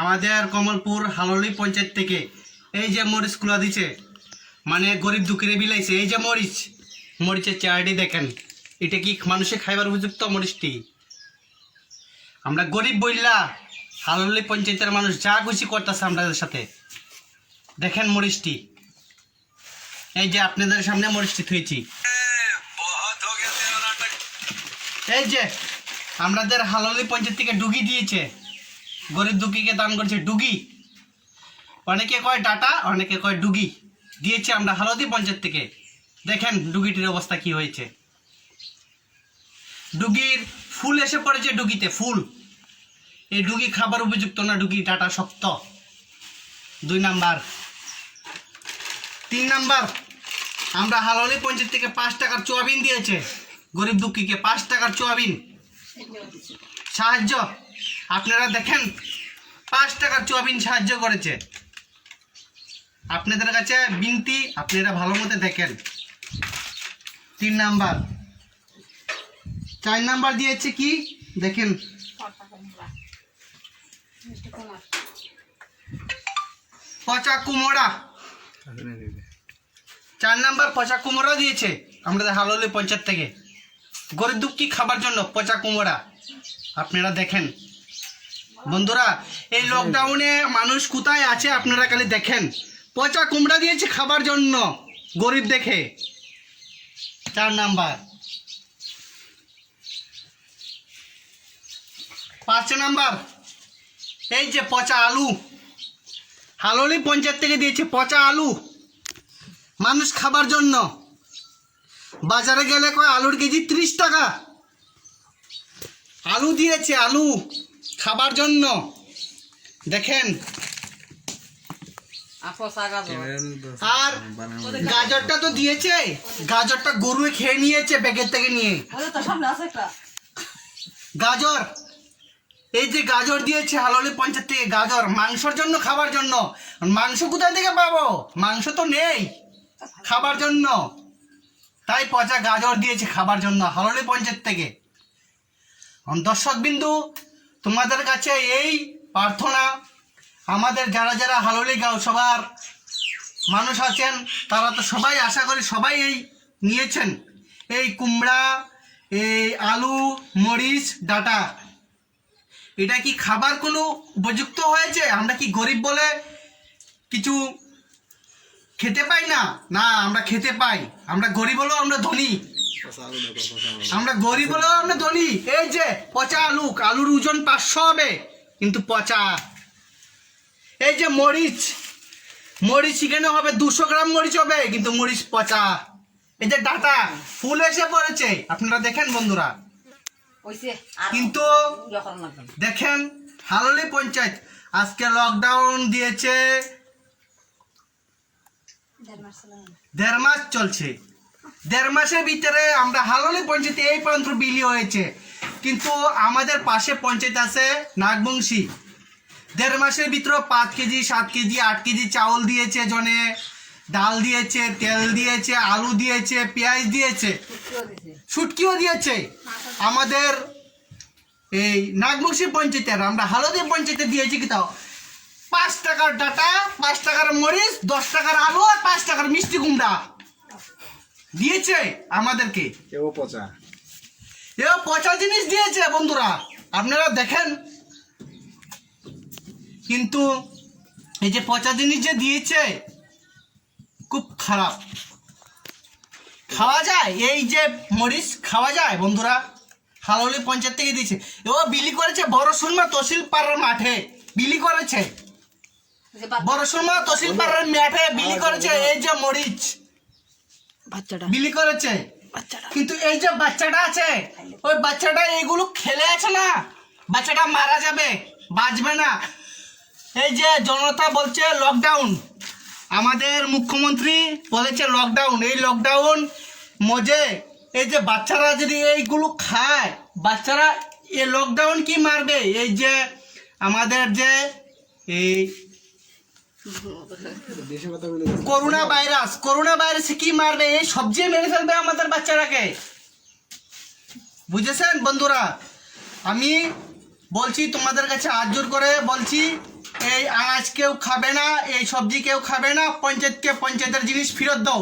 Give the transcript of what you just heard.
আমাদের কমলপুর হাললি পঞ্চায়েত থেকে এই যে মরিচগুলো দিছে, মানে গরিব দুঃখীরে বিলাইছে। এই যে মরিচের চেহারাটি দেখেন, এটা কি মানুষে খাইবার উপযুক্ত মরিচটি? আমরা গরিব বইলা হাললি পঞ্চায়েতের মানুষ যা খুশি করতেছে আমাদের সাথে। দেখেন মরিচটি, এই যে আপনাদের সামনে মরিচটি থুয়েছি। এই যে আমাদের হাললি পঞ্চায়েত থেকে ডুগি দিয়েছে, গরিব দুঃখীকে দান করেছে ডুগি। অনেকে কয় ডাটা, অনেকে কয় ডুগি দিয়েছে আমরা হালদি পঞ্চায়েত থেকে। দেখেন ডুগিটির অবস্থা কি হয়েছে। ডুগির ফুল এসে পড়েছে ডুগিতে, ফুল। এই ডুগি খাবার উপযুক্ত না, ডুগি ডাটা শক্ত। 2 নাম্বার। 3 নাম্বার, আমরা হাললি পঞ্চায়েত থেকে 5 টাকার সোয়াবিন দিয়েছে গরিব দুঃখীকে। 5 টাকার সোয়াবিন সাহায্য। আপনারা দেখেন 5 টাকার সোয়াবিন সাহায্য করেছে। আপনাদের কাছে বিনতি, আপনারা ভালো মতো দেখেন। 3 নাম্বার। 4 নাম্বার দিয়েছে কি দেখেন, পচা কুমড়া। 4 নাম্বার পচা কুমড়া দিয়েছে আমাদের হাললি পঞ্চায়েত থেকে গরিব দুঃখী খাবার জন্য। পচা কুমড়া আপনারা দেখেন বন্ধুরা, এই লকডাউনে মানুষ কোথায় আছে আপনারা খালি দেখেন। পচা কুমড়া দিয়েছে খাবার জন্য গরিব দেখে। 4 নাম্বার। 5 নাম্বার, এই যে পচা আলু হাললি পঞ্চায়েত থেকে দিয়েছে। পচা আলু মানুষ খাবার জন্য। বাজারে গেলে কয় আলুর কেজি 30 টাকা। আলু দিয়েছে, আলু খাবার জন্য। দেখেন, আর গাজরটা তো দিয়েছে, গাজরটা গরুয়ে খেয়ে নিয়েছে ব্যাগের থেকে নিয়ে। গাজর, এই যে গাজর দিয়েছে হাললি পঞ্চায়েত থেকে, গাজর মাংসর জন্য, খাবার জন্য। মাংস কোথায় থেকে পাবো? মাংস তো নেই খাবার জন্য, তাই পচা গাজর দিয়েছে খাবার জন্য হাললি পঞ্চায়েত থেকে। দর্শক বিন্দু, তোমাদের কাছে এই প্রার্থনা, আমাদের যারা যারা হাললি গাঁও সবার মানুষ আছেন তারা তো সবাই, আশা করি সবাই এই নিয়েছেন। এই কুমড়া, এই আলু, মরিচ, ডাটা, এটা কি খাবার কোনো উপযুক্ত হয়েছে? আমরা কি গরিব বলে কিছু খেতে পাই না? না, আমরা খেতে পাই। আমরা গরিব হলেও আমরা ধনী, আমরা গরিব হলেও আমরা ধনী। এই যে পচা আলু, আলুর ওজন 500 হবে কিন্তু পচা। এই যে মরিচ, মরিচ এখানে হবে 200 গ্রাম মরিচ হবে কিন্তু মরিচ পচা। এই যে ডাটা, ফুল এসে পড়েছে আপনারা দেখেন বন্ধুরা। কিন্তু দেখেন হাললি পঞ্চায়েত আজকে লকডাউন দিয়েছে, 1.5 মাস চলছে। 1.5 মাসের ভিতরে আমরা হাললি পঞ্চায়েতে এই পর্যন্ত বিলি হয়েছে। কিন্তু আমাদের পাশে পঞ্চায়েত আছে নাগবংশী, 1.5 মাসের ভিতরে 5 কেজি, 7 কেজি, 8 কেজি চাউল দিয়েছে জনে, ডাল দিয়েছে, তেল দিয়েছে, আলু দিয়েছে, পেঁয়াজ দিয়েছে, শুটকিও দিয়েছে। আমাদের এই নাগবংশী পঞ্চায়েতের, আমরা হালদি পঞ্চায়েতে দিয়েছি কি তাও 5 টাকার ডাটা, 5 টাকার মরিচ, 10 টাকার আলু আর 5 টাকার মিষ্টি কুমড়া দিয়েছে আমাদেরকে। এও পচা জিনিস দিয়েছে বন্ধুরা, আপনারা দেখেন। কিন্তু এই যে পচা জিনিস যে দিয়েছে খুব খারাপ। খাওয়া যায়? এই যে মরিচ খাওয়া যায় বন্ধুরা? হাললি পঞ্চায়েত থেকে দিয়েছে। ও বিলি করেছে বড় সুরমা তহসিল পাড়ার মাঠে, বিলি করেছে বড় সুরমা তহসিল পাড়ার মাঠে বিলি করেছে। এই যে মরিচ বাচ্চাটা বিলি করেছে, কিন্তু এই যে বাচ্চাটা আছে, ওই বাচ্চাটা এইগুলো খেলে আছে না, বাচ্চাটা মারা যাবে, বাঁচবে না। এই যে জনতা বলছে লকডাউন, আমাদের মুখ্যমন্ত্রী বলেছে লকডাউন। এই লকডাউন মজে, এই যে বাচ্চারা যদি এইগুলো খায়, বাচ্চারা এই লকডাউন কি মারবে? এই যে আমাদের যে এই করোনা ভাইরাস কি মারবে? এই সবজি মেরে ফেলবে আমাদের বাচ্চারাকে। বুঝেছেন বন্ধুরা? আমি বলছি তোমাদের কাছে হাত জোর করে বলছি, এই আনাজ কেউ খাবে না, এই সবজি কেউ খাবে না, পঞ্চায়েতকে পঞ্চায়েতের জিনিস ফেরত দাও।